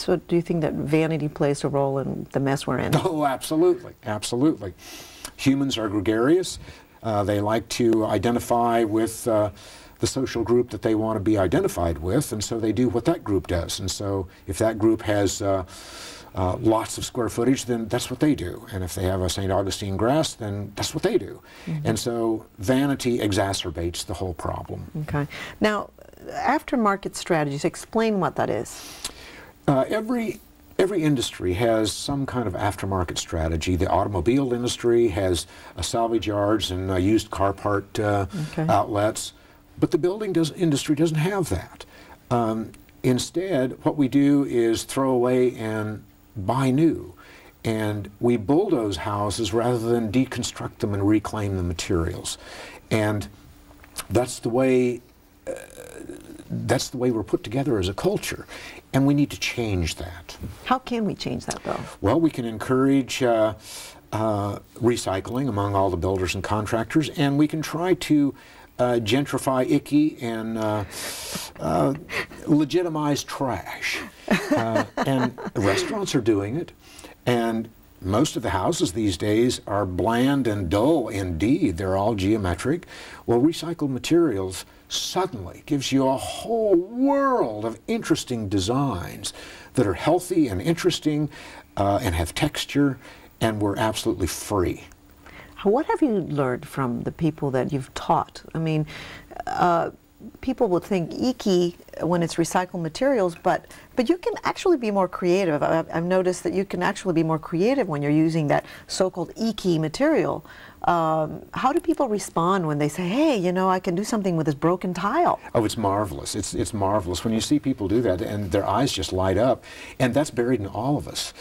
So do you think that vanity plays a role in the mess we're in? Oh, absolutely, absolutely. Humans are gregarious. They like to identify with the social group that they want to be identified with, and so they do what that group does. And so if that group has lots of square footage, then that's what they do. And if they have a St. Augustine grass, then that's what they do. And so vanity exacerbates the whole problem. Okay. Now, aftermarket strategies, explain what that is. Every industry has some kind of aftermarket strategy. The automobile industry has salvage yards and used car part outlets, but the building industry doesn't have that. Instead, what we do is throw away and buy new, and we bulldoze houses rather than deconstruct them and reclaim the materials. And that's the way we're put together as a culture, and we need to change that. How can we change that, though? Well, we can encourage recycling among all the builders and contractors, and we can try to gentrify icky and legitimize trash. And restaurants are doing it, and most of the houses these days are bland and dull indeed. They're all geometric. Well, recycled materials suddenly gives you a whole world of interesting designs that are healthy and interesting and have texture, and we're absolutely free. What have you learned from the people that you've taught? I mean, people would think icky when it's recycled materials, but you can actually be more creative. I've noticed that you can actually be more creative when you're using that so-called icky material. How do people respond when they say, hey, you know, I can do something with this broken tile? Oh, it's marvelous. It's marvelous. When you see people do that and their eyes just light up, and that's buried in all of us.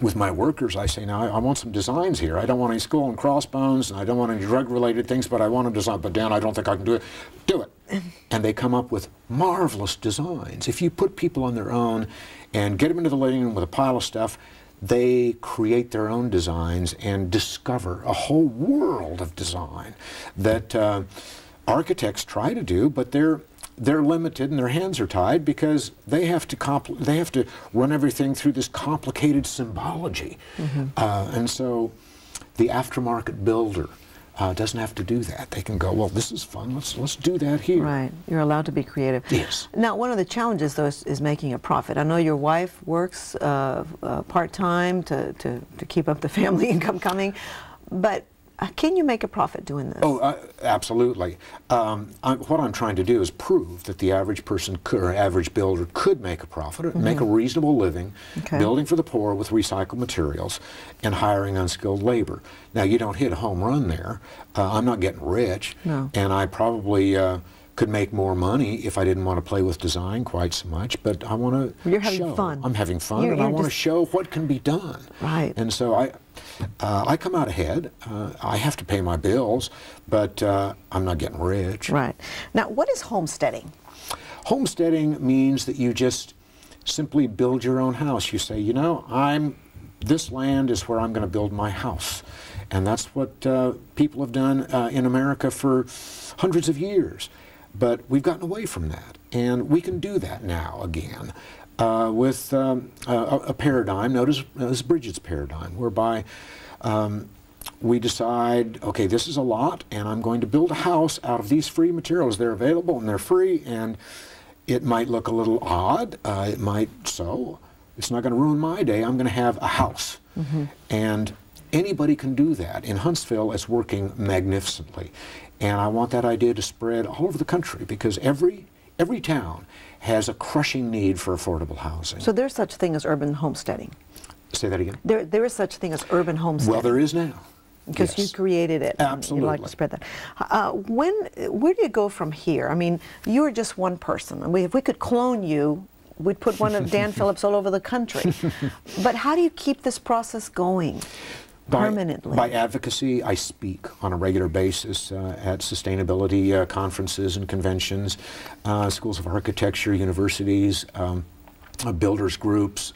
With my workers, I say, now, I want some designs here. I don't want any skull and crossbones, and I don't want any drug-related things, but I want to design. But Dan, I don't think I can do it. Do it. And they come up with marvelous designs. If you put people on their own and get them into the living room with a pile of stuff, they create their own designs and discover a whole world of design that architects try to do, but they're limited and their hands are tied because they have to run everything through this complicated symbology. And so the aftermarket builder doesn't have to do that. They can go, well, this is fun, let's do that here. Right, you're allowed to be creative. Yes. Now, one of the challenges, though, is making a profit. I know your wife works part-time to keep up the family income coming, but can you make a profit doing this? Oh, absolutely. What I'm trying to do is prove that the average person or average builder could make a profit, make a reasonable living, building for the poor with recycled materials and hiring unskilled labor. Now, you don't hit a home run there. I'm not getting rich, and I probably could make more money if I didn't want to play with design quite so much, but I want to You're having fun. I'm having fun, and I want to show what can be done. Right. And so I come out ahead. I have to pay my bills, but I'm not getting rich. Right. Now, what is homesteading? Homesteading means that you just simply build your own house. You say, you know, this land is where I'm going to build my house. And that's what people have done in America for hundreds of years. But we've gotten away from that, and we can do that now again. With a paradigm known as Bridget's paradigm, whereby we decide, okay, this is a lot, and I'm going to build a house out of these free materials. They're available, and they're free, and it might look a little odd. It might so. It's not going to ruin my day. I'm going to have a house. And anybody can do that. In Huntsville, it's working magnificently. And I want that idea to spread all over the country, because every town has a crushing need for affordable housing. So there's such thing as urban homesteading? Say that again? There is such thing as urban homesteading? Well, there is now. Because you created it. Absolutely. You'd like to spread that. Where do you go from here? I mean, you're just one person. If we could clone you, we'd put one of Dan Phillips all over the country. But how do you keep this process going? Permanently. By advocacy. I speak on a regular basis at sustainability conferences and conventions, schools of architecture, universities, builders groups,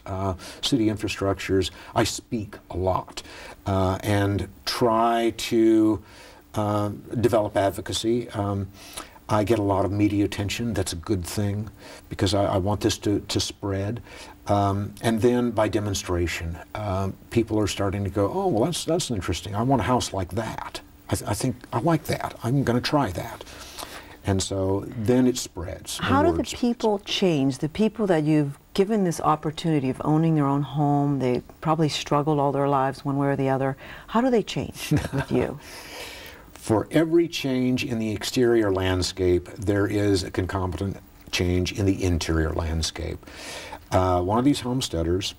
city infrastructures. I speak a lot and try to develop advocacy. I get a lot of media attention. That's a good thing because I want this to spread. And then by demonstration, people are starting to go, oh, well, that's interesting. I want a house like that. I think I like that. I'm going to try that. And so then it spreads. How do the people change? The people that you've given this opportunity of owning their own home, they probably struggled all their lives one way or the other. How do they change with you? For every change in the exterior landscape, there is a concomitant change in the interior landscape. One of these homesteaders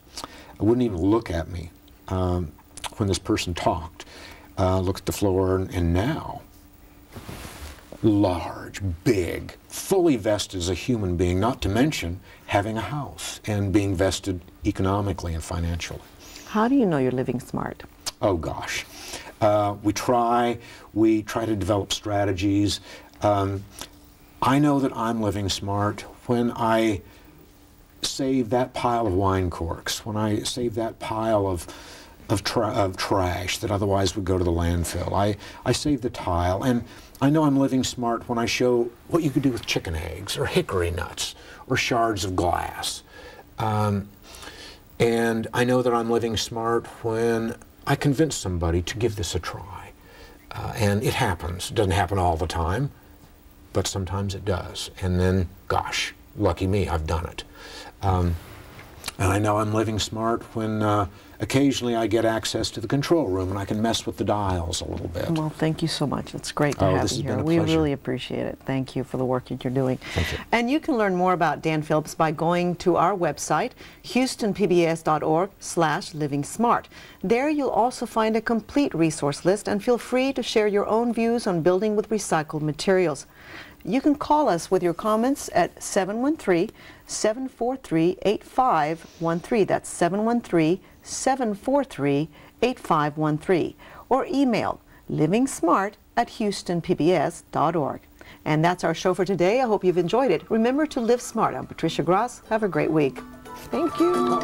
wouldn't even look at me when this person talked. Looked at the floor, and now, large, big, fully vested as a human being, not to mention having a house and being vested economically and financially. How do you know you're living smart? Oh gosh. We try to develop strategies. I know that I'm living smart when I save that pile of wine corks, when I save that pile of trash that otherwise would go to the landfill. I save the tile, and I know I'm living smart when I show what you could do with chicken eggs or hickory nuts or shards of glass. And I know that I'm living smart when I convince somebody to give this a try. And it happens. It doesn't happen all the time, but sometimes it does. And then, gosh, lucky me, I've done it. And I know I'm living smart when occasionally I get access to the control room and I can mess with the dials a little bit. Well, thank you so much. It's great to have you here. We really appreciate it. Thank you for the work that you're doing. Thank you. And you can learn more about Dan Phillips by going to our website, houstonpbs.org/livingsmart. There you'll also find a complete resource list, and feel free to share your own views on building with recycled materials. You can call us with your comments at 713-743-8513. That's 713-743-8513. Or email livingsmart@houstonpbs.org. And that's our show for today. I hope you've enjoyed it. Remember to live smart. I'm Patricia Gross. Have a great week. Thank you.